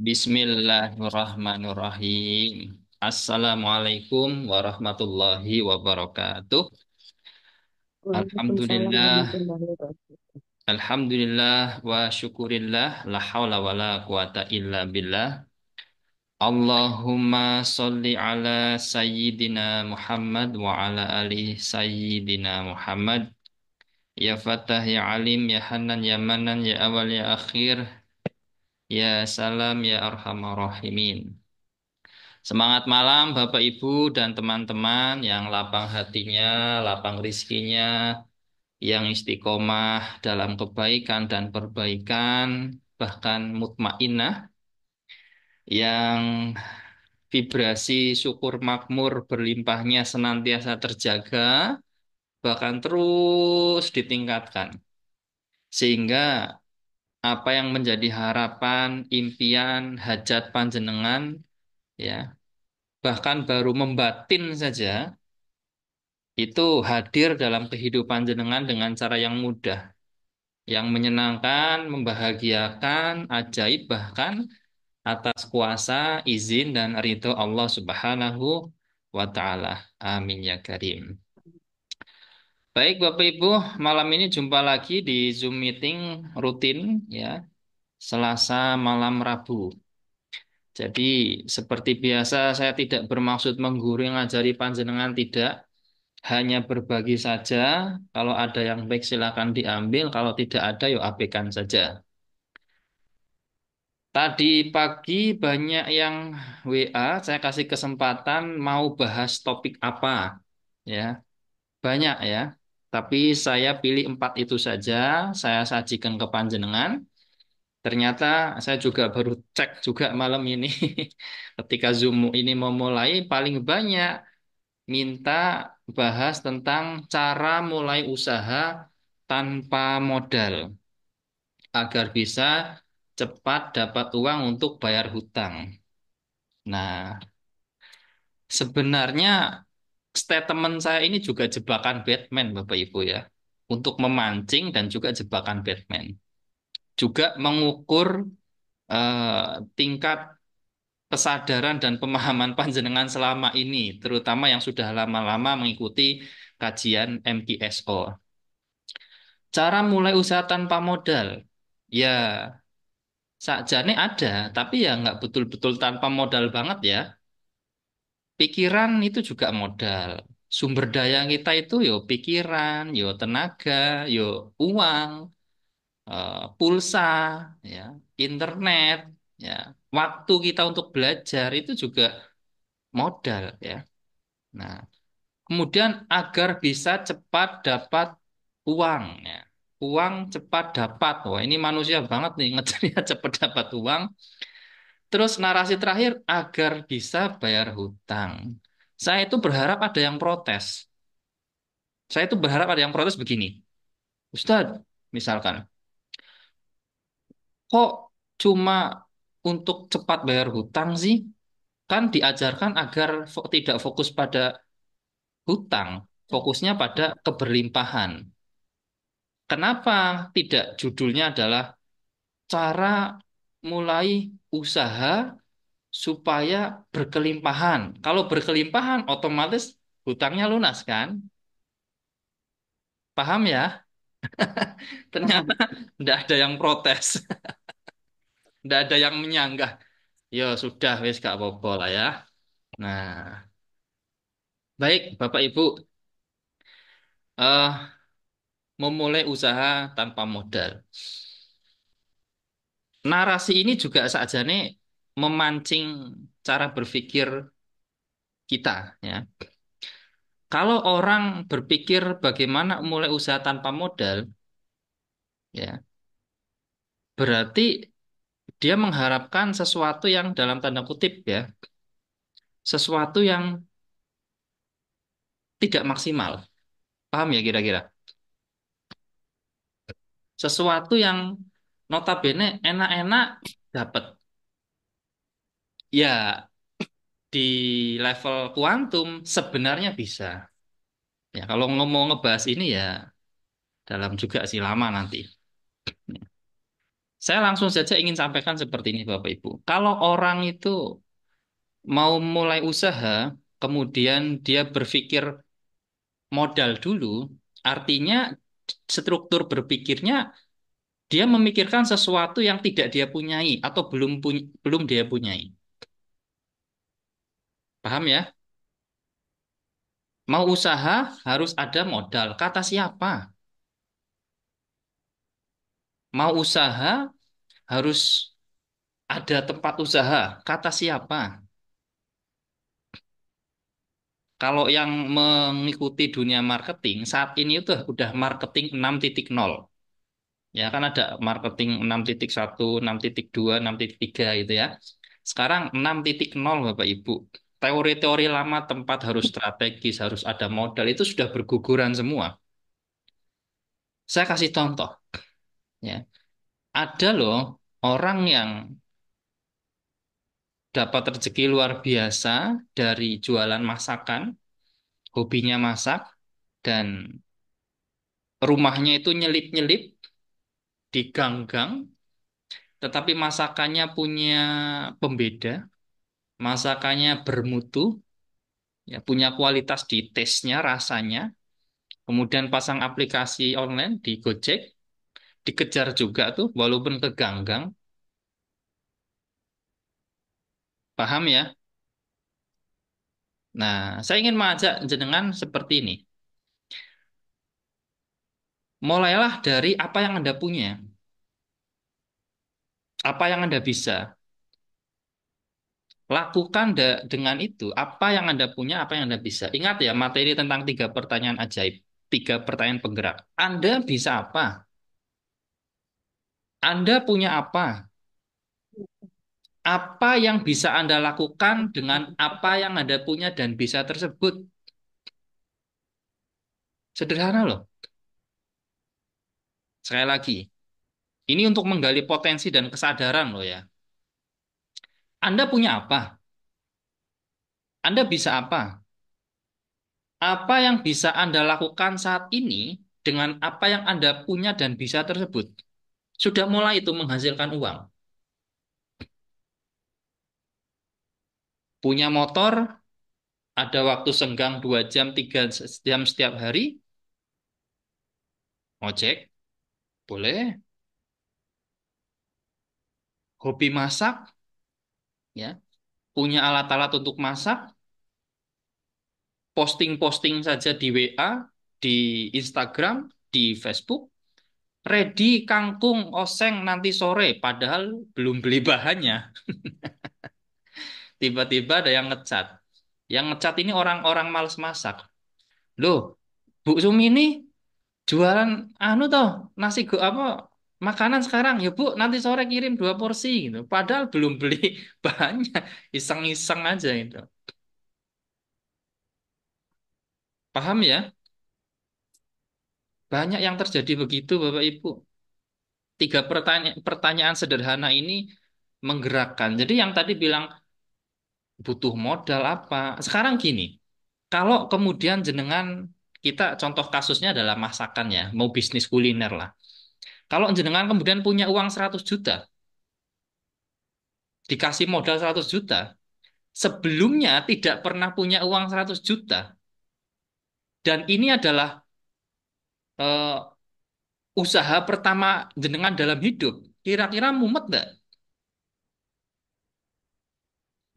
Bismillahirrahmanirrahim. Assalamualaikum warahmatullahi wabarakatuh. Waalaikumsalam Alhamdulillah, warahmatullahi wabarakatuh. alhamdulillah wa syukurillah, la haula wa la quwata illa billah. Allahumma sholli ala sayyidina Muhammad wa ala ali sayyidina Muhammad. Ya Fatah, ya Alim, ya Hanan, ya Manan, ya Awal, ya Akhir, ya Salam, ya Arhamar Rahimin. Semangat malam Bapak Ibu dan teman-teman yang lapang hatinya, lapang rizkinya, yang istiqomah dalam kebaikan dan perbaikan, bahkan mutmainah, yang vibrasi syukur makmur berlimpahnya senantiasa terjaga, bahkan terus ditingkatkan. Sehingga apa yang menjadi harapan, impian, hajat panjenengan, ya, bahkan baru membatin saja itu hadir dalam kehidupan jenengan dengan cara yang mudah, yang menyenangkan, membahagiakan, ajaib bahkan atas kuasa, izin dan ridho Allah Subhanahu wa taala. Amin ya karim. Baik Bapak Ibu, malam ini jumpa lagi di Zoom meeting rutin ya, Selasa malam Rabu. Jadi seperti biasa saya tidak bermaksud menggurui ngajari panjenengan tidak, hanya berbagi saja. Kalau ada yang baik silakan diambil, kalau tidak ada yuk abaikan saja. Tadi pagi banyak yang WA, saya kasih kesempatan mau bahas topik apa, ya. Banyak ya. Tapi saya pilih empat itu saja, saya sajikan ke panjenengan. Ternyata saya juga baru cek juga malam ini. Ketika Zoom ini mau mulai, paling banyak minta bahas tentang cara mulai usaha tanpa modal agar bisa cepat dapat uang untuk bayar hutang. Nah, sebenarnya statement saya ini juga jebakan Batman, Bapak Ibu ya, untuk memancing dan juga jebakan Batman. Juga mengukur tingkat kesadaran dan pemahaman panjenengan selama ini, terutama yang sudah lama-lama mengikuti kajian MTSO. Cara mulai usaha tanpa modal. Ya, sakjane ada, tapi ya nggak betul-betul tanpa modal banget ya. Pikiran itu juga modal. Sumber daya kita itu yo pikiran, yo tenaga, yo uang, pulsa, ya, internet, ya, waktu kita untuk belajar itu juga modal ya. Nah, kemudian agar bisa cepat dapat uang ya. Uang cepat dapat. Wah, ini manusia banget nih ngejarnya cepat dapat uang. Terus narasi terakhir agar bisa bayar hutang. Saya itu berharap ada yang protes. Saya itu berharap ada yang protes begini. Ustadz, misalkan, kok cuma untuk cepat bayar hutang sih? Kan diajarkan agar tidak fokus pada hutang, fokusnya pada keberlimpahan. Kenapa tidak judulnya adalah cara mulai usaha supaya berkelimpahan? Kalau berkelimpahan, otomatis hutangnya lunas kan? Paham ya? Ternyata Paham. tidak ada yang protes, tidak ada yang menyanggah. Ya sudah, wes gak apa-apa lah ya. Nah, baik Bapak Ibu, eh memulai usaha tanpa modal. Narasi ini juga saja nih memancing cara berpikir kita ya. Kalau orang berpikir bagaimana mulai usaha tanpa modal, ya, berarti dia mengharapkan sesuatu yang dalam tanda kutip ya, sesuatu yang tidak maksimal. Paham ya kira-kira? Sesuatu yang notabene enak-enak dapat. Ya, di level kuantum sebenarnya bisa. Ya, kalau ngomong ngebahas ini ya dalam juga sih lama nanti. Saya langsung saja ingin sampaikan seperti ini, Bapak Ibu. Kalau orang itu mau mulai usaha, kemudian dia berpikir modal dulu, artinya struktur berpikirnya dia memikirkan sesuatu yang tidak dia punyai atau belum dia punyai. Paham ya? Mau usaha harus ada modal. Kata siapa? Mau usaha harus ada tempat usaha. Kata siapa? Kalau yang mengikuti dunia marketing saat ini itu udah marketing 6.0. Ya kan ada marketing 6.1, 6.2, 6.3 itu ya. Sekarang 6.0 Bapak Ibu. Teori-teori lama tempat harus strategis, harus ada modal itu sudah berguguran semua. Saya kasih contoh ya. Ada loh orang yang dapat rezeki luar biasa dari jualan masakan, hobinya masak dan rumahnya itu nyelip-nyelip di gang-gang, tetapi masakannya punya pembeda, masakannya bermutu, ya punya kualitas di taste-nya, rasanya. Kemudian pasang aplikasi online di Gojek, dikejar juga tuh walaupun ke gang-gang. Paham ya? Nah, saya ingin mengajak jenengan seperti ini. Mulailah dari apa yang Anda punya, apa yang Anda bisa. Lakukan dengan itu apa yang Anda punya, apa yang Anda bisa. Ingat ya, materi tentang tiga pertanyaan ajaib, tiga pertanyaan penggerak. Anda bisa apa? Anda punya apa? Apa yang bisa Anda lakukan dengan apa yang Anda punya dan bisa tersebut? Sederhana loh. Sekali lagi, ini untuk menggali potensi dan kesadaran loh ya. Anda punya apa? Anda bisa apa? Apa yang bisa Anda lakukan saat ini dengan apa yang Anda punya dan bisa tersebut? Sudah mulai itu menghasilkan uang. Punya motor, ada waktu senggang 2 jam, 3 jam setiap hari, ojek, boleh. Hobi masak, ya. Punya alat-alat untuk masak, posting-posting saja di WA, di Instagram, di Facebook. Ready kangkung oseng nanti sore, padahal belum beli bahannya. Tiba-tiba ada yang ngecat. Yang ngecat ini orang-orang males masak. Loh, Bu Sumi ini jualan anu toh, nasi go apa makanan sekarang ya Bu, nanti sore kirim 2 porsi gitu. Padahal belum beli bahannya, iseng-iseng aja itu. Paham ya? Banyak yang terjadi begitu Bapak Ibu. Tiga pertanyaan sederhana ini menggerakkan. Jadi yang tadi bilang butuh modal apa? Sekarang gini, kalau kemudian jenengan kita contoh kasusnya adalah masakan ya, mau bisnis kuliner lah. Kalau jenengan kemudian punya uang 100 juta, dikasih modal 100 juta, sebelumnya tidak pernah punya uang 100 juta, dan ini adalah eh, usaha pertama jenengan dalam hidup, kira-kira mumet nggak?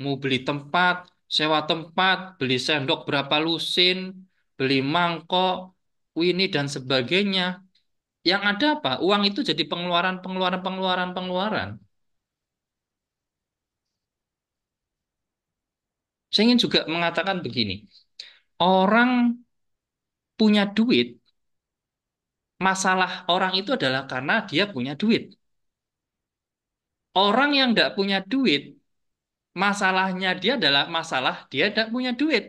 Mau beli tempat, sewa tempat, beli sendok berapa lusin, beli mangkok, ini dan sebagainya. Yang ada apa? Uang itu jadi pengeluaran, pengeluaran, pengeluaran, pengeluaran. Saya ingin juga mengatakan begini, orang punya duit, masalah orang itu adalah karena dia punya duit. Orang yang tidak punya duit, masalahnya dia adalah masalah dia tidak punya duit.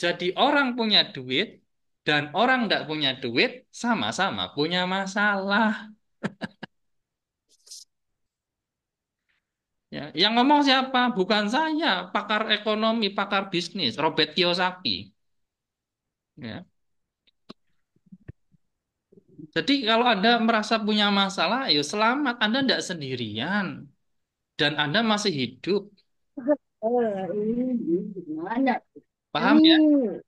Jadi orang punya duit dan orang tidak punya duit sama-sama punya masalah. Ya, yang ngomong siapa? Bukan saya, pakar ekonomi, pakar bisnis, Robert Kiyosaki. Ya. Jadi kalau Anda merasa punya masalah, ya selamat, Anda tidak sendirian dan Anda masih hidup. Ini gimana? Paham ya? Hmm,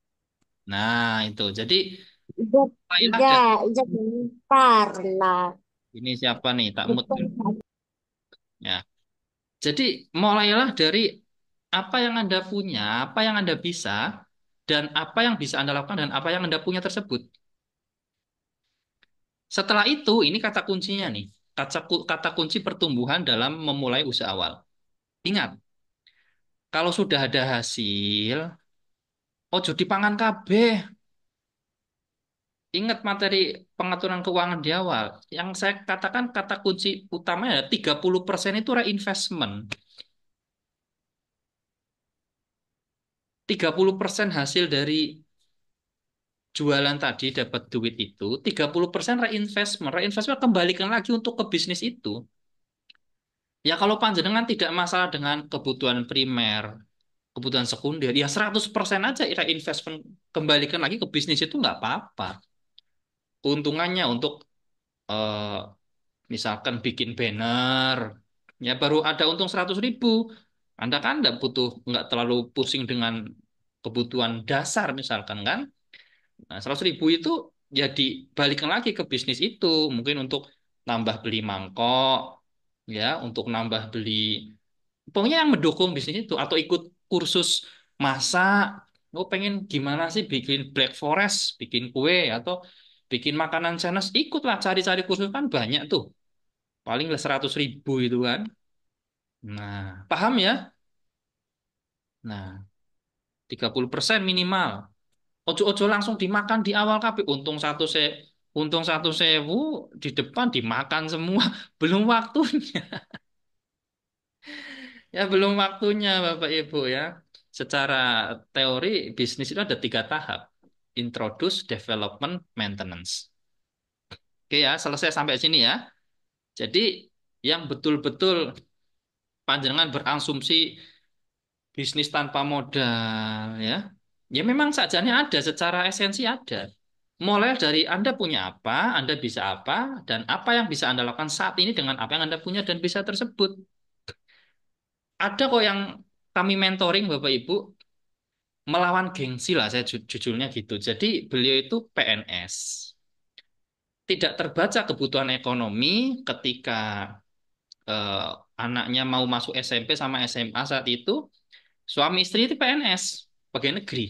Nah, itu. Jadi, ijab, mulailah ijab, dari ijab bentar lah. ini siapa nih? Tak mood dulu. Betul. Ya. Jadi, mulailah dari apa yang Anda punya, apa yang Anda bisa, dan apa yang bisa Anda lakukan dan apa yang Anda punya tersebut. Setelah itu, ini kata kuncinya nih. Kata kunci pertumbuhan dalam memulai usaha awal. Ingat, kalau sudah ada hasil, ojo dipangan kabeh. Ingat materi pengaturan keuangan di awal. Yang saya katakan kata kunci utamanya adalah 30% itu reinvestment. 30% hasil dari jualan tadi dapat duit itu, 30% reinvestment. Reinvestment kembalikan lagi untuk ke bisnis itu. Ya kalau panjenengan tidak masalah dengan kebutuhan primer, kebutuhan sekunder, ya 100% aja reinvestment kembalikan lagi ke bisnis itu nggak apa-apa. Keuntungannya untuk eh, misalkan bikin banner, ya baru ada untung 100.000. Anda kan nggak terlalu pusing dengan kebutuhan dasar misalkan kan. Nah, 100.000 itu ya dibalikin lagi ke bisnis itu. Mungkin untuk nambah beli mangkok, ya, untuk nambah beli, pokoknya yang mendukung bisnis itu. Atau ikut kursus masak. Oh, pengen gimana sih bikin Black Forest, bikin kue, atau bikin makanan Chinese, ikutlah cari-cari kursus kan banyak tuh. Paling 100.000 itu kan. Nah, paham ya? Nah, 30% minimal. Ojo-ojo langsung dimakan di awal kabeh. Untung 1.000 di depan dimakan semua. Belum waktunya. Ya belum waktunya Bapak Ibu ya. Secara teori bisnis itu ada 3 tahap. Introduce, development, maintenance. Oke ya, selesai sampai sini ya. Jadi yang betul-betul panjenengan berasumsi bisnis tanpa modal ya. Ya memang sajanya ada, secara esensi ada. Mulai dari Anda punya apa, Anda bisa apa, dan apa yang bisa Anda lakukan saat ini dengan apa yang Anda punya dan bisa tersebut. Ada kok yang kami mentoring Bapak Ibu melawan gengsi lah, saya jujurnya gitu. Jadi beliau itu PNS. Tidak terbaca kebutuhan ekonomi ketika eh, anaknya mau masuk SMP sama SMA saat itu, suami istri itu PNS, pegawai negeri.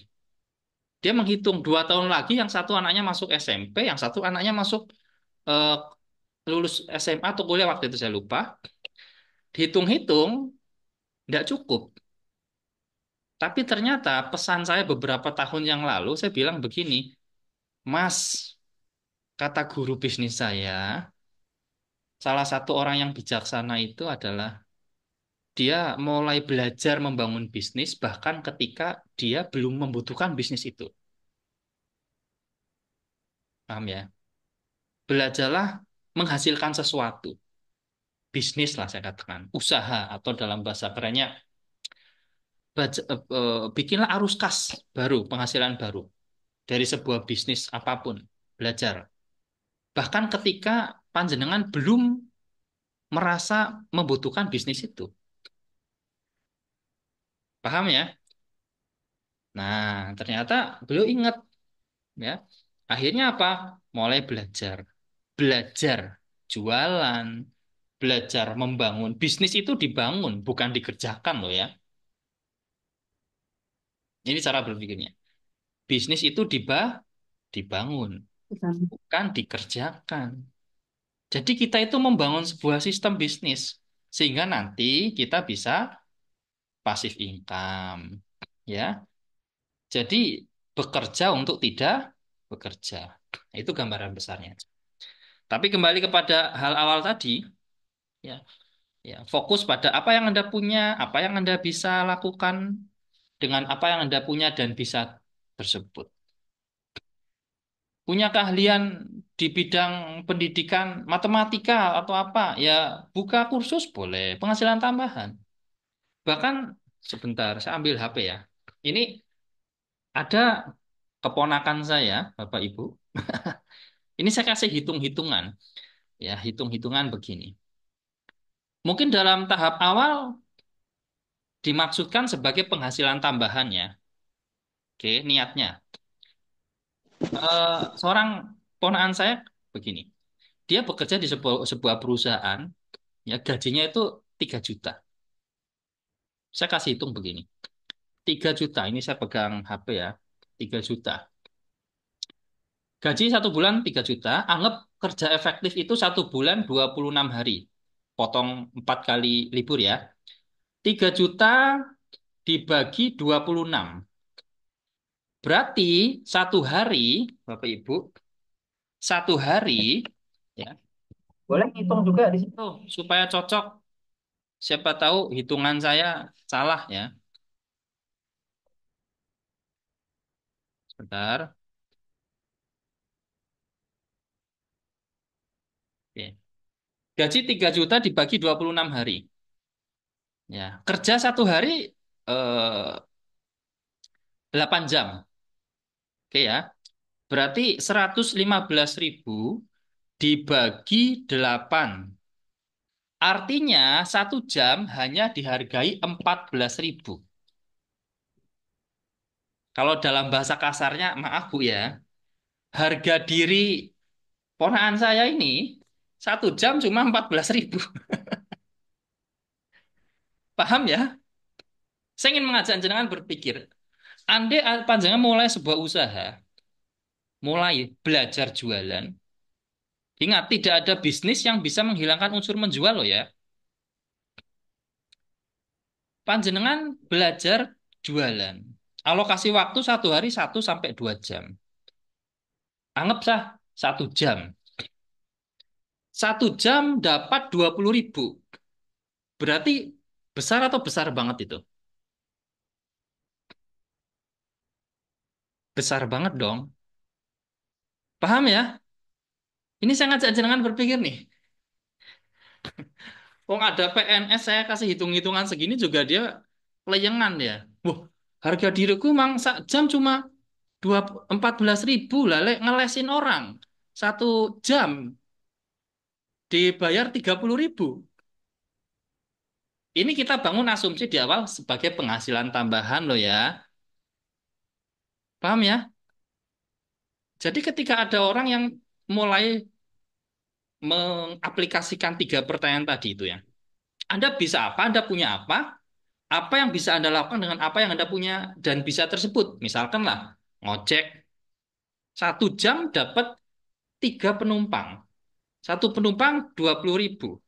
Dia menghitung 2 tahun lagi yang satu anaknya masuk SMP, yang satu anaknya masuk eh, lulus SMA atau kuliah waktu itu saya lupa. Dihitung-hitung nggak cukup. Tapi ternyata pesan saya beberapa tahun yang lalu saya bilang begini, Mas, kata guru bisnis saya, salah satu orang yang bijaksana itu adalah dia mulai belajar membangun bisnis bahkan ketika dia belum membutuhkan bisnis itu. Paham ya? Belajarlah menghasilkan sesuatu. Bisnis lah saya katakan, usaha atau dalam bahasa kerennya bikinlah arus kas baru, penghasilan baru dari sebuah bisnis apapun, belajar. Bahkan ketika panjenengan belum merasa membutuhkan bisnis itu. Paham ya? Nah, ternyata beliau ingat ya. Akhirnya apa? Mulai belajar. Belajar jualan, belajar membangun. Bisnis itu dibangun, bukan dikerjakan loh ya. Ini cara berpikirnya. Bisnis itu dibangun, bukan dikerjakan. Jadi kita itu membangun sebuah sistem bisnis sehingga nanti kita bisa passive income, ya. Jadi bekerja untuk tidak bekerja. Itu gambaran besarnya. Tapi kembali kepada hal awal tadi, ya, ya, fokus pada apa yang Anda punya, apa yang Anda bisa lakukan dengan apa yang Anda punya dan bisa tersebut. Punya keahlian di bidang pendidikan, matematika atau apa, ya buka kursus boleh, penghasilan tambahan. Bahkan sebentar, saya ambil HP ya. Ini ada keponakan saya, Bapak Ibu. Ini saya kasih hitung-hitungan. Ya, hitung-hitungan begini. Mungkin dalam tahap awal dimaksudkan sebagai penghasilan tambahannya. Oke, niatnya. Seorang ponakan saya begini. Dia bekerja di sebuah perusahaan, ya gajinya itu 3 juta. Saya kasih hitung begini. 3 juta, ini saya pegang HP ya. 3 juta. Gaji 1 bulan 3 juta, anggap kerja efektif itu 1 bulan 26 hari. Potong 4 kali libur ya. 3 juta dibagi 26. Berarti satu hari, Bapak Ibu, satu hari, ya, boleh hitung juga di situ supaya cocok. Siapa tahu hitungan saya salah ya. Sebentar. Oke. Gaji 3 juta dibagi 26 hari. Ya, kerja satu hari 8 jam. Oke ya. Berarti 115.000 dibagi 8. Artinya 1 jam hanya dihargai 14.000. Kalau dalam bahasa kasarnya, maaf Bu ya, harga diri ponakan saya ini 1 jam cuma 14.000. Paham ya? Saya ingin mengajak jenengan berpikir, andai panjangan mulai sebuah usaha, mulai belajar jualan, ingat tidak ada bisnis yang bisa menghilangkan unsur menjual loh ya. Panjenengan belajar jualan. Alokasi waktu satu hari 1 sampai 2 jam. Anggap sah 1 jam. 1 jam dapat 20.000. Berarti besar atau besar banget itu? Besar banget dong. Paham ya? Ini saya ngajak jenengan berpikir nih. Wong ada PNS saya kasih hitung-hitungan segini juga dia leyengan ya. Wah, harga diriku mang sak jam cuma 14.000 lah, ngelesin orang 1 jam dibayar 30.000. Ini kita bangun asumsi di awal sebagai penghasilan tambahan loh ya. Paham ya? Jadi ketika ada orang yang mulai mengaplikasikan 3 pertanyaan tadi itu ya. Anda bisa apa? Anda punya apa? Apa yang bisa Anda lakukan dengan apa yang Anda punya dan bisa tersebut? Misalkan lah, ngojek 1 jam dapat 3 penumpang. Satu penumpang 20.000.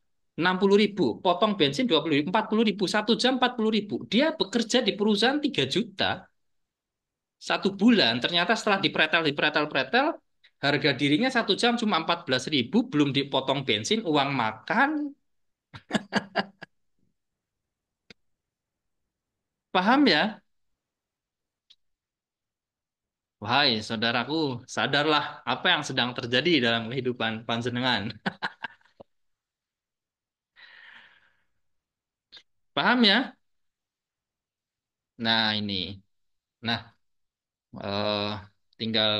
60.000. Potong bensin 20.000. 40.000. 1 jam 40.000. Dia bekerja di perusahaan 3 juta. 1 bulan. Ternyata setelah dipretel, harga dirinya 1 jam cuma 14.000. Belum dipotong bensin, uang makan. Paham ya? Wahai saudaraku, sadarlah apa yang sedang terjadi dalam kehidupan panjenengan. Paham ya? Nah, ini. Nah, eh, tinggal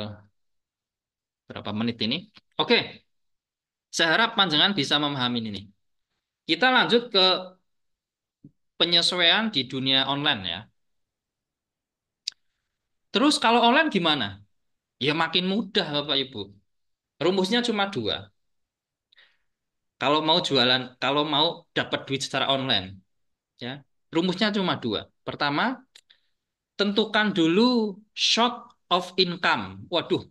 berapa menit ini? Oke, saya harap panjenengan bisa memahami ini. Kita lanjut ke penyesuaian di dunia online ya. Terus kalau online gimana? Ya makin mudah Bapak Ibu. Rumusnya cuma dua. Kalau mau jualan, kalau mau dapat duit secara online, ya, rumusnya cuma dua. Pertama, tentukan dulu short of income. Waduh,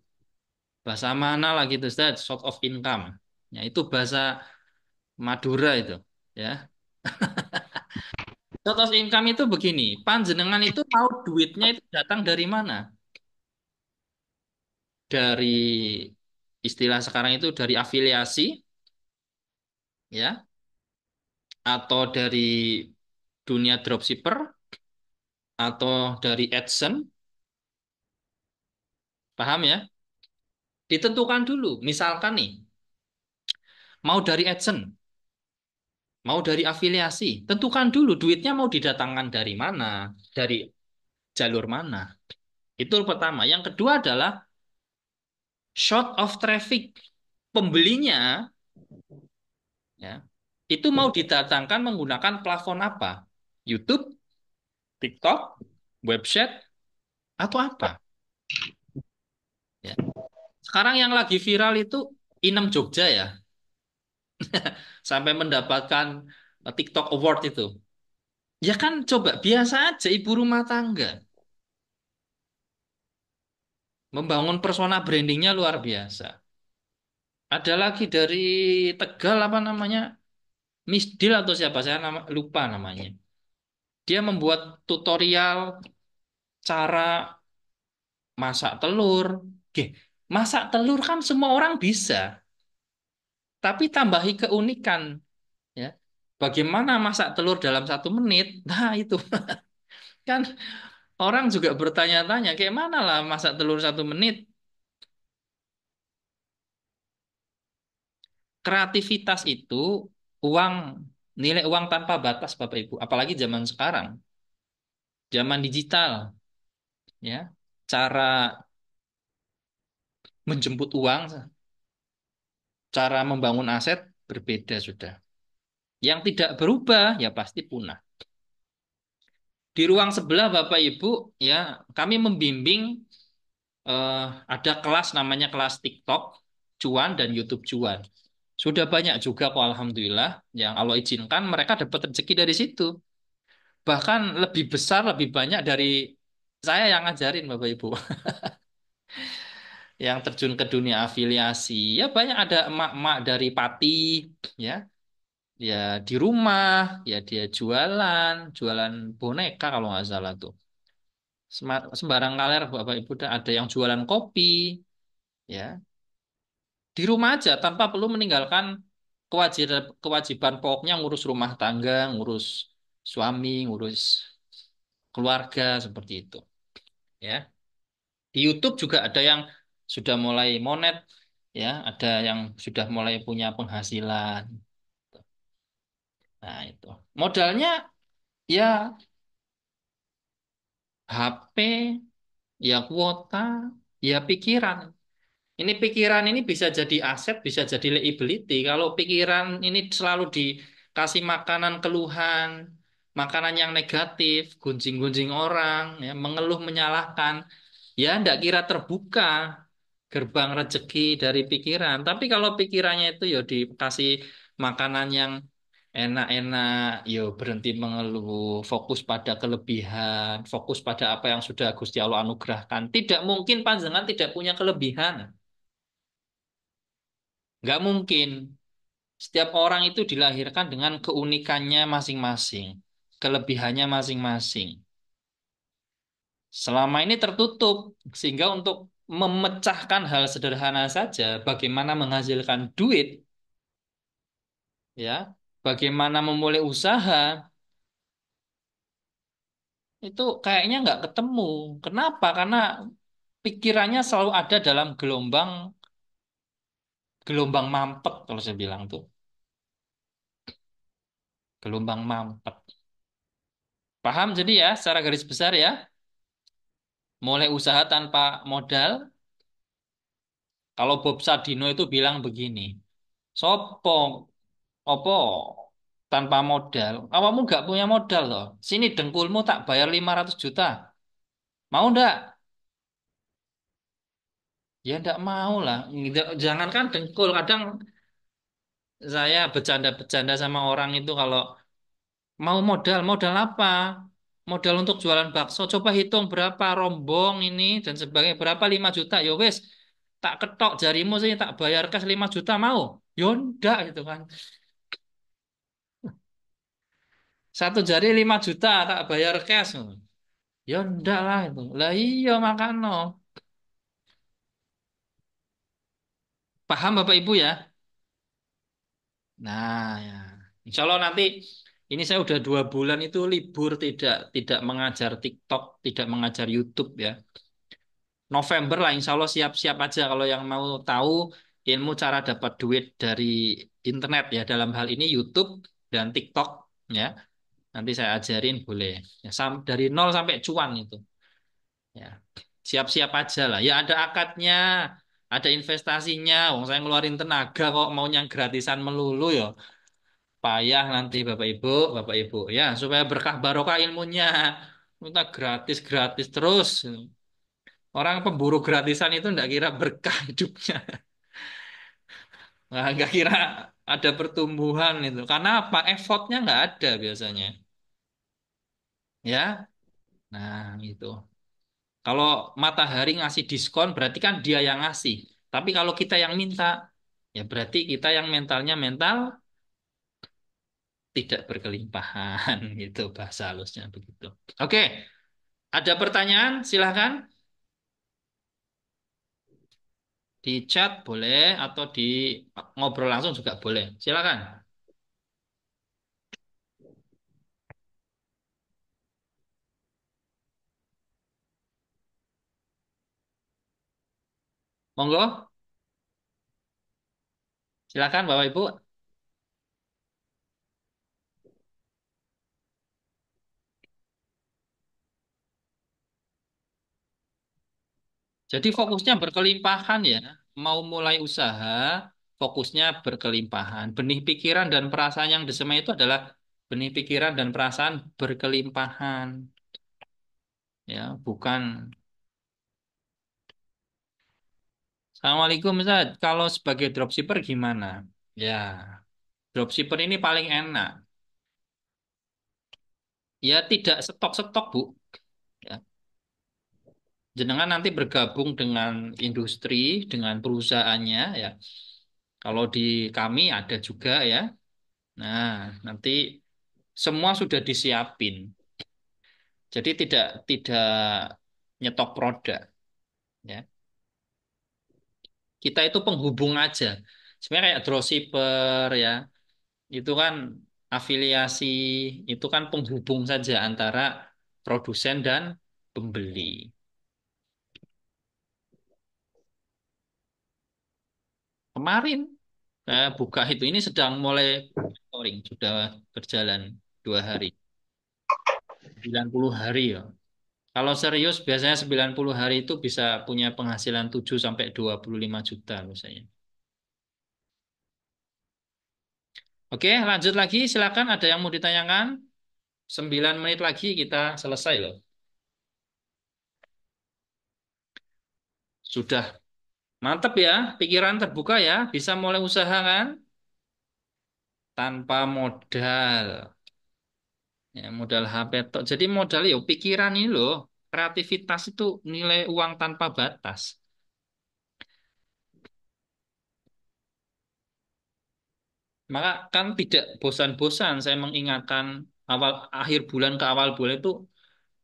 bahasa mana lagi itu Ustaz? Short of income. Ya, itu bahasa Madura itu, ya. Short of income itu begini, panjenengan itu tahu duitnya itu datang dari mana? Dari istilah sekarang itu dari afiliasi, ya, atau dari dunia dropshipper, atau dari AdSense, paham ya? Ditentukan dulu, misalkan nih, mau dari AdSense, mau dari afiliasi, tentukan dulu duitnya mau didatangkan dari mana, dari jalur mana. Itu pertama. Yang kedua adalah Short of traffic. Pembelinya ya itu mau didatangkan menggunakan plafon apa? YouTube, TikTok, website atau apa? Ya. Sekarang yang lagi viral itu Inem Jogja ya, sampai mendapatkan TikTok Award itu. Ya kan coba biasa aja ibu rumah tangga membangun persona brandingnya luar biasa. Ada lagi dari Tegal apa namanya? Misdil atau siapa saya lupa namanya. Dia membuat tutorial cara masak telur. Oke, masak telur kan semua orang bisa, tapi tambahi keunikan ya. Bagaimana masak telur dalam 1 menit? Nah itu kan orang juga bertanya-tanya, kayak mana lah masak telur 1 menit? Kreativitas itu uang, nilai uang tanpa batas, Bapak Ibu. Apalagi zaman sekarang, zaman digital, ya. Cara menjemput uang, cara membangun aset berbeda sudah. Yang tidak berubah ya pasti punah. Di ruang sebelah Bapak Ibu, ya, kami membimbing ada kelas namanya kelas TikTok cuan dan YouTube cuan. Sudah banyak juga kok Alhamdulillah yang Allah izinkan mereka dapat rezeki dari situ. Bahkan lebih besar, lebih banyak dari saya yang ngajarin Bapak Ibu. Yang terjun ke dunia afiliasi. Ya banyak ada emak-emak dari Pati, ya. Ya di rumah, ya dia jualan, jualan boneka kalau nggak salah tuh. Sembarang kaler Bapak Ibu ada yang jualan kopi, ya. Di rumah aja tanpa perlu meninggalkan kewajiban kewajiban pokoknya ngurus rumah tangga, ngurus suami, ngurus keluarga seperti itu, ya. Di YouTube juga ada yang sudah mulai monet, ya, ada yang sudah mulai punya penghasilan. Nah, itu. Modalnya ya HP, ya kuota, ya pikiran. Ini pikiran ini bisa jadi aset, bisa jadi liability. Kalau pikiran ini selalu dikasih makanan keluhan, makanan yang negatif, gunjing-gunjing orang, ya, mengeluh, menyalahkan, ya ndak kira terbuka gerbang rezeki dari pikiran. Tapi kalau pikirannya itu ya dikasih makanan yang enak-enak, yo berhenti mengeluh, fokus pada kelebihan, fokus pada apa yang sudah Gusti Allah anugerahkan. Tidak mungkin panjenengan tidak punya kelebihan. Nggak mungkin. Setiap orang itu dilahirkan dengan keunikannya masing-masing, kelebihannya masing-masing. Selama ini tertutup, sehingga untuk memecahkan hal sederhana saja, bagaimana menghasilkan duit, ya, bagaimana memulai usaha, itu kayaknya nggak ketemu. Kenapa? Karena pikirannya selalu ada dalam gelombang gelombang mampet kalau saya bilang tuh, gelombang mampet. Paham jadi ya, secara garis besar ya, mulai usaha tanpa modal. Kalau Bob Sadino itu bilang begini, sopo, opo, tanpa modal. Awakmu nggak punya modal loh. Sini dengkulmu tak bayar 500 juta. Mau ndak? Ya ndak mau lah. Jangankan dengkul. Kadang saya bercanda-bercanda sama orang itu kalau mau modal, modal apa? Modal untuk jualan bakso. Coba hitung berapa rombong ini dan sebagainya. Berapa 5 juta? Ya wes, tak ketok jarimu sih tak bayar cash 5 juta mau. Ya ndak gitu kan. 1 jari 5 juta tak bayar cash. Ya ndak lah itu. Lah iya makano. Paham Bapak Ibu ya? Nah ya. Insya Allah nanti ini saya udah 2 bulan itu libur tidak mengajar TikTok, tidak mengajar YouTube ya. November lah Insya Allah siap-siap aja kalau yang mau tahu ilmu cara dapat duit dari internet ya. Dalam hal ini YouTube dan TikTok ya. Nanti saya ajarin boleh. Ya, dari nol sampai cuan itu. Ya. Siap-siap aja lah. Ya ada akadnya. Ada investasinya. Wong saya ngeluarin tenaga kok maunya gratisan melulu ya. Payah nanti Bapak Ibu ya supaya berkah barokah ilmunya. Minta gratis gratis terus. Orang pemburu gratisan itu ndak kira berkah hidupnya. Nah, nggak kira ada pertumbuhan itu. Karena apa? Effortnya nggak ada biasanya. Ya, nah itu. Kalau matahari ngasih diskon berarti kan dia yang ngasih. Tapi kalau kita yang minta, ya berarti kita yang mentalnya mental tidak berkelimpahan gitu bahasa halusnya begitu. Oke, ada pertanyaan? Silahkan di chat boleh atau di ngobrol langsung juga boleh. Silakan. Monggo, silakan Bapak Ibu. Jadi fokusnya berkelimpahan ya. Mau mulai usaha, fokusnya berkelimpahan. Benih pikiran dan perasaan yang disemai itu adalah benih pikiran dan perasaan berkelimpahan. Ya, bukan. Assalamualaikum Ustaz. Kalau sebagai dropshipper gimana? Ya, dropshipper ini paling enak. Ya, tidak stok-stok, Bu. Ya. Jenengan nanti bergabung dengan industri, dengan perusahaannya ya. Kalau di kami ada juga ya. Nah, nanti semua sudah disiapin. Jadi tidak nyetok produk ya. Kita itu penghubung aja. Sebenarnya kayak dropshipper ya. Itu kan afiliasi, itu kan penghubung saja antara produsen dan pembeli. Kemarin saya buka itu ini sedang mulai monitoring, sudah berjalan 2 hari, 90 hari ya. Kalau serius biasanya 90 hari itu bisa punya penghasilan 7 sampai 25 juta misalnya. Oke, lanjut lagi. Silakan ada yang mau ditanyakan? 9 menit lagi kita selesai loh. Sudah mantep ya, pikiran terbuka ya, bisa mulai usaha kan? Tanpa modal. Ya, modal HP tok. Jadi modal ya pikiran ini loh. Kreativitas itu nilai uang tanpa batas. Maka kan tidak bosan-bosan saya mengingatkan awal akhir bulan ke awal bulan itu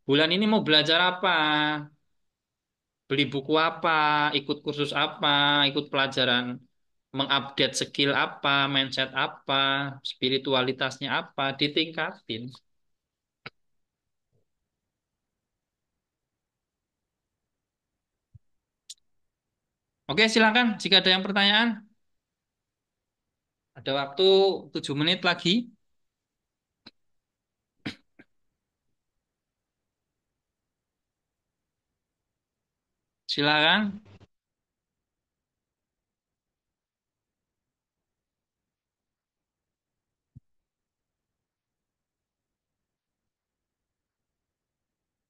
bulan ini mau belajar apa? Beli buku apa, ikut kursus apa, ikut pelajaran, mengupdate skill apa, mindset apa, spiritualitasnya apa, ditingkatin. Oke, silakan jika ada yang pertanyaan. Ada waktu 7 menit lagi. Silakan.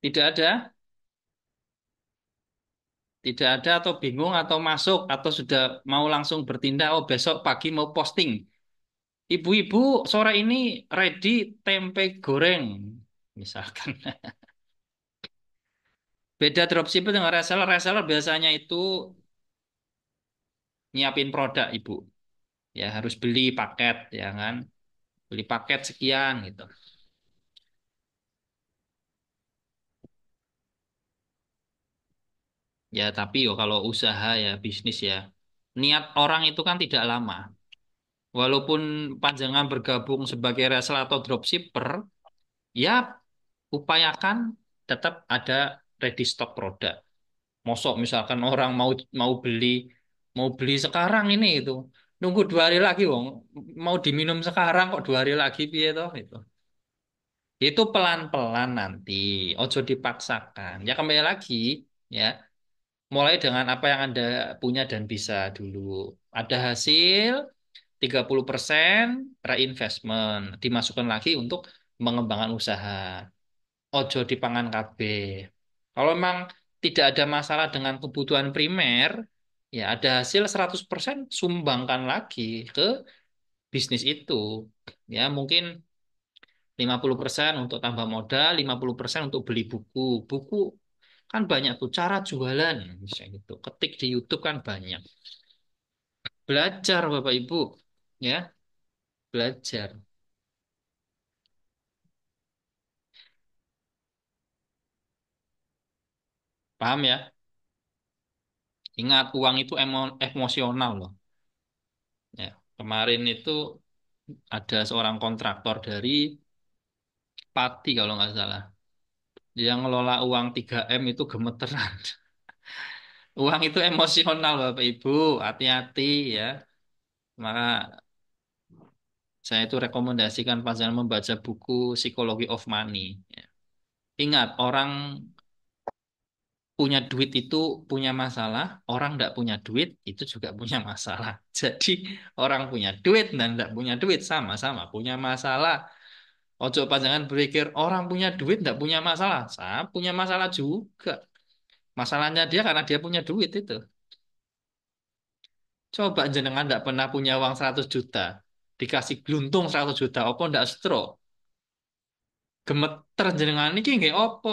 Tidak ada, tidak ada atau bingung atau masuk atau sudah mau langsung bertindak. Oh, besok pagi mau posting. Ibu-ibu sore ini ready tempe goreng. Misalkan. Beda dropshipper dengan reseller. Reseller biasanya itu nyiapin produk, Ibu. Ya harus beli paket ya kan. Beli paket sekian gitu. Ya tapi yo kalau usaha ya bisnis ya. Niat orang itu kan tidak lama. Walaupun panjangan bergabung sebagai reseller atau dropshipper, ya upayakan tetap ada ready stock produk. Mosok misalkan orang mau beli sekarang ini itu nunggu 2 hari lagi wong mau diminum sekarang kok 2 hari lagi piye toh itu pelan-pelan nanti ojo dipaksakan ya kembali lagi ya Mulai dengan apa yang Anda punya dan bisa dulu. Ada hasil 30% reinvestment, dimasukkan lagi untuk mengembangkan usaha. Ojo dipangan kabeh. Kalau memang tidak ada masalah dengan kebutuhan primer, ya ada hasil 100% sumbangkan lagi ke bisnis itu. Ya, mungkin 50% untuk tambah modal, 50% untuk beli buku. Buku kan banyak tuh cara jualan, misalnya gitu. Ketik di YouTube kan banyak. Belajar Bapak Ibu, ya, belajar. Paham ya? Ingat uang itu emosional loh. Ya, kemarin itu ada seorang kontraktor dari Pati kalau nggak salah. Dia ngelola uang 3M itu gemeteran. Uang itu emosional Bapak Ibu, hati-hati ya. Maka saya itu rekomendasikan panjenengan membaca buku Psychology of Money. Ya. Ingat, orang punya duit itu punya masalah, orang tidak punya duit itu juga punya masalah. Jadi orang punya duit dan tidak punya duit sama-sama punya masalah. Ojo panjangan berpikir orang punya duit tidak punya masalah. Saya punya masalah juga. Masalahnya dia karena dia punya duit itu. Coba jenengan tidak pernah punya uang 100 juta. Dikasih gluntung 100 juta. Apa ndak stroke? Gemeter jenengan ini nggih opo.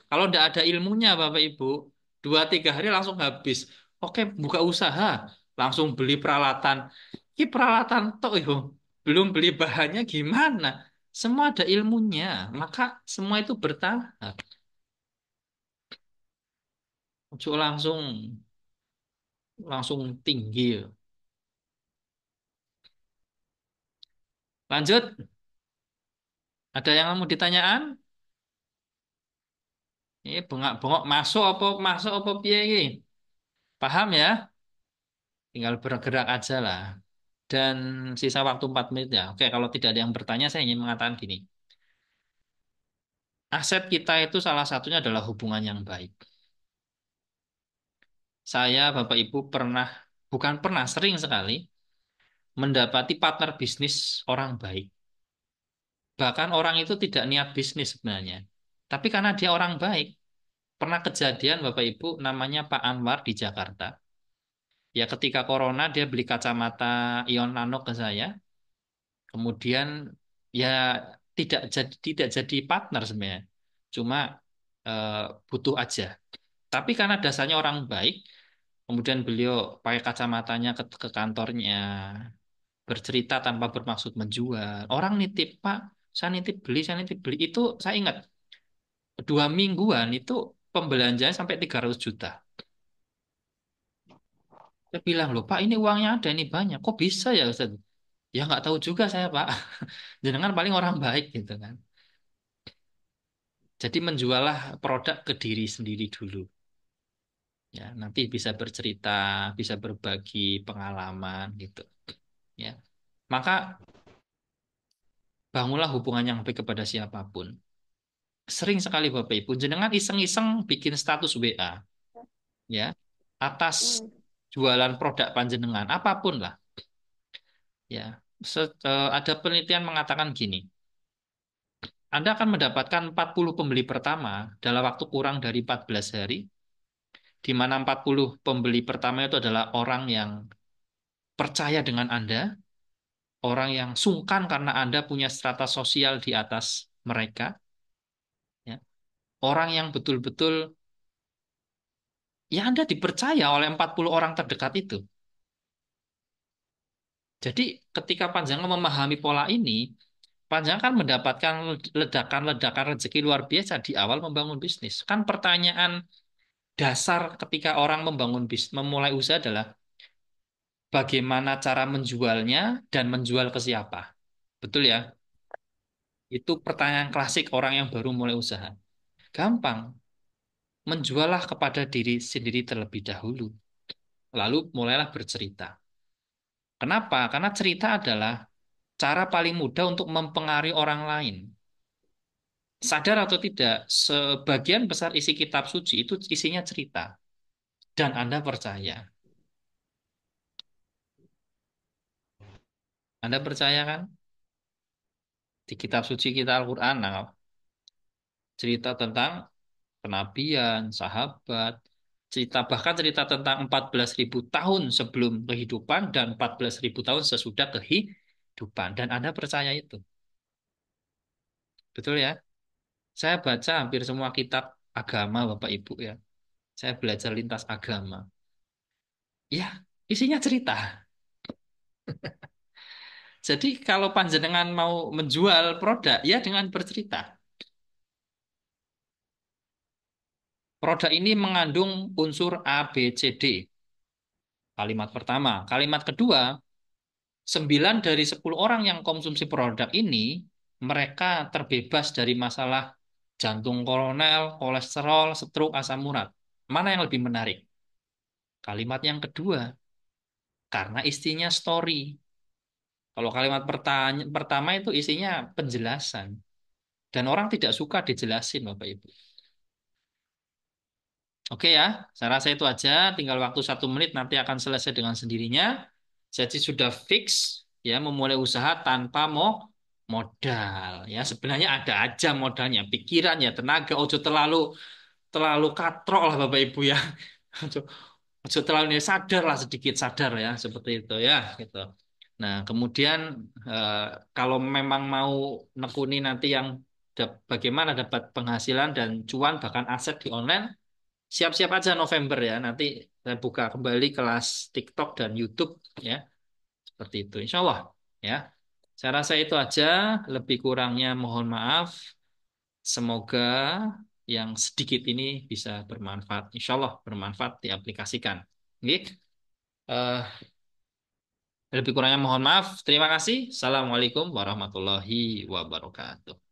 Kalau ndak ada ilmunya Bapak Ibu. 2-3 hari langsung habis. Oke, buka usaha. Langsung beli peralatan. Ini peralatan tok yo. Belum beli bahannya gimana? Semua ada ilmunya. Maka semua itu bertahap. Ojo langsung langsung tinggi. Lanjut, ada yang mau ditanyaan? Ini bengak-bengok masuk apa piye iki? Paham ya? Tinggal bergerak aja lah. Dan sisa waktu 4 menit ya. Oke, kalau tidak ada yang bertanya, saya ingin mengatakan gini. Aset kita itu salah satunya adalah hubungan yang baik. Saya, Bapak Ibu, bukan pernah, sering sekali mendapati partner bisnis orang baik. Bahkan orang itu tidak niat bisnis sebenarnya. Tapi karena dia orang baik, pernah kejadian Bapak Ibu namanya Pak Anwar di Jakarta. Ya ketika corona dia beli kacamata Ion Nano ke saya. Kemudian ya tidak jadi partner sebenarnya. Cuma eh, butuh aja. Tapi karena dasarnya orang baik, kemudian beliau pakai kacamatanya ke kantornya, bercerita tanpa bermaksud menjual. Orang nitip, Pak, saya nitip beli. Itu saya ingat 2 mingguan itu pembelanjaan sampai 300 juta. Saya bilang, loh Pak, ini uangnya ada, ini banyak. Kok bisa ya Ustaz? Ya nggak tahu juga saya Pak. Jangan paling orang baik gitu kan. Jadi menjuallah produk ke diri sendiri dulu. Ya, nanti bisa bercerita, bisa berbagi pengalaman gitu. Ya, maka bangunlah hubungan yang baik kepada siapapun. Sering sekali Bapak Ibu, jenengan iseng-iseng bikin status WA, ya, atas Hmm. jualan produk panjenengan, apapun lah. Ya, ada penelitian mengatakan gini, Anda akan mendapatkan 40 pembeli pertama dalam waktu kurang dari 14 hari, di mana 40 pembeli pertama itu adalah orang yang percaya dengan Anda, orang yang sungkan karena Anda punya strata sosial di atas mereka, ya. Orang yang betul-betul ya Anda dipercaya oleh 40 orang terdekat itu. Jadi ketika Panjangan memahami pola ini, Panjangan kan mendapatkan ledakan-ledakan rezeki luar biasa di awal membangun bisnis. Kan pertanyaan dasar ketika orang membangun bisnis, memulai usaha adalah bagaimana cara menjualnya dan menjual ke siapa. Betul ya? Itu pertanyaan klasik orang yang baru mulai usaha. Gampang. Menjuallah kepada diri sendiri terlebih dahulu. Lalu mulailah bercerita. Kenapa? Karena cerita adalah cara paling mudah untuk mempengaruhi orang lain. Sadar atau tidak, sebagian besar isi kitab suci itu isinya cerita. dan Anda percaya. Anda percaya kan? Di kitab suci kita Al-Quran, nah, cerita tentang kenabian, sahabat, cerita bahkan cerita tentang 14.000 tahun sebelum kehidupan dan 14.000 tahun sesudah kehidupan. Dan Anda percaya itu. Betul ya? Saya baca hampir semua kitab agama Bapak Ibu ya. Saya belajar lintas agama. Ya, isinya cerita. Jadi kalau panjenengan mau menjual produk, ya dengan bercerita. Produk ini mengandung unsur A, B, C, D. Kalimat pertama. Kalimat kedua, 9 dari 10 orang yang konsumsi produk ini, mereka terbebas dari masalah jantung koroner, kolesterol, stroke, asam urat. Mana yang lebih menarik? Kalimat yang kedua, karena isinya story. Kalau kalimat pertama itu isinya penjelasan. Dan orang tidak suka dijelasin, Bapak Ibu. Oke ya, saya rasa itu aja. Tinggal waktu 1 menit nanti akan selesai dengan sendirinya. Jadi sudah fix ya memulai usaha tanpa modal. Ya sebenarnya ada aja modalnya, pikiran ya, tenaga. Ojo terlalu terlalu katrok lah Bapak Ibu ya. Ojo, ojo terlalu ini sadar lah sedikit sadar ya seperti itu ya gitu. Nah kemudian eh, kalau memang mau nekuni nanti yang bagaimana dapat penghasilan dan cuan bahkan aset di online. Siap-siap aja November ya. Nanti saya buka kembali kelas TikTok dan YouTube ya. Seperti itu. Insya Allah ya. Saya rasa itu aja. Lebih kurangnya mohon maaf. Semoga yang sedikit ini bisa bermanfaat. Insya Allah bermanfaat diaplikasikan. Oke. Eh, lebih kurangnya mohon maaf. Terima kasih. Assalamualaikum warahmatullahi wabarakatuh.